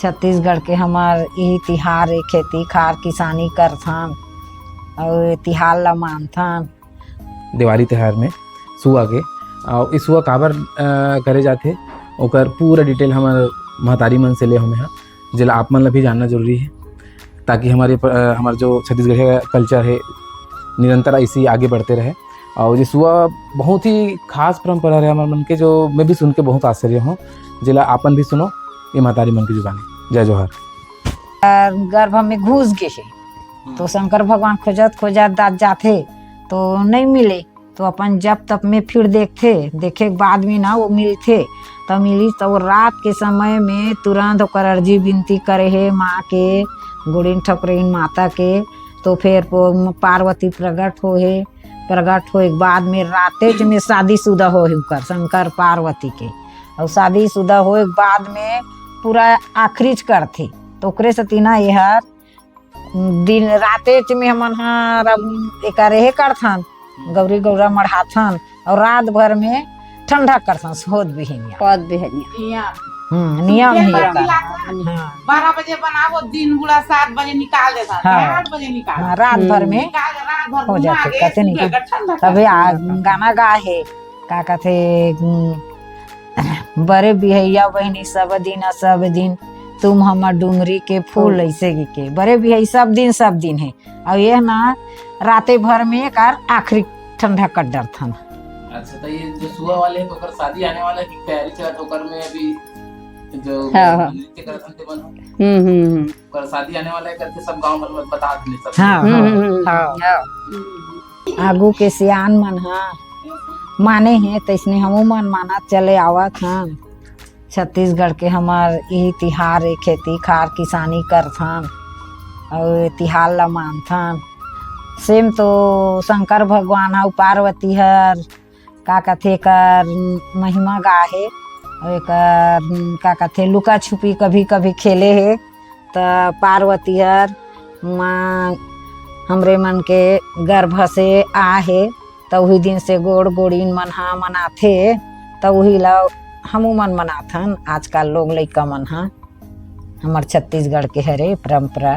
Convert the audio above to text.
छत्तीसगढ़ के हमार यही तिहार है, खेती खार किसानी करथन और तिहार ला मानथन। दिवाली त्यौहार में सुआ के और इस सुआ काबर करे जाथे ओकर पूरा डिटेल हमार महतारी मन से ले हमें हाँ जिला आप मन ला भी जानना जरूरी है, ताकि हमारे जो छत्तीसगढ़ का कल्चर है निरंतर ऐसे ही आगे बढ़ते रहे। और ये सुआ बहुत ही खास परंपरा है हमारे मन के, जो मैं भी सुन के बहुत आश्चर्य हूँ। जिला आपन भी सुनो ये महतारी मन की जुबानी। जय जोहर। गर्भ में घुस गए है तो शंकर भगवान खोजत खोजत दाद जाते तो नहीं मिले, तो अपन जब तब में फिर देखे के बाद में ना वो मिलते, तो मिली तो रात के समय में तुरंत ओकर अर्जी विनती करे है माँ के, गुड़िन ठकुरीन माता के। तो फिर पार्वती प्रकट होए के बाद में राते में शादीशुदा हो कर शंकर पार्वती के, और शादीशुदा होए के बाद में पूरा आखिरीच करथे। तो ओकरे से तीना यह दिन राते में हमन एकारे करथन, गौरी गौरा मढ़ाथन और रात भर में ठंडा करथन सोध बिहिनिया। नियम ही 12 बजे बनावो, दिन गुड़ा 7 बजे निकाल देता, 8 बजे निकाल रात भर में हो जाते कहते नहीं। तभी गाना गा है का कहते बड़े बिहैया बहनी सब दिन तुम हमर डूंगरी के फूल ऐसे के बड़े बिहै सब दिन है। और ये ना राते भर में कर आखिरी ठंडा कर डरथन। अच्छा, तो ये जो सुआ वाले हैं तो कर शादी आने वाला की तैयारी चलत होकर में अभी जो नृत्य करथन ते बन कर शादी आने वाला है करके सब गांव में बता दे सब। आगू के सियान मन माने हैं तैसने हमू मन माना चले आवत हैं। छत्तीसगढ़ के हमार यही तिहार है, खेती खार किसानी करथन और तिहार ला मानथन। सेम तो शंकर भगवान और पार्वती हर का कथे कर महिमा गाहे और एक का कथे लुका छुपी कभी कभी खेले है। तो पार्वती हर माँ हमरे मन के गर्भ से आहे, तो वही दिन से गोड़ीन मन मनाथे, तो वही ला हमू मन मनाथन। आजकल लोग लइका मन हमार छत्तीसगढ़ के हरे परंपरा।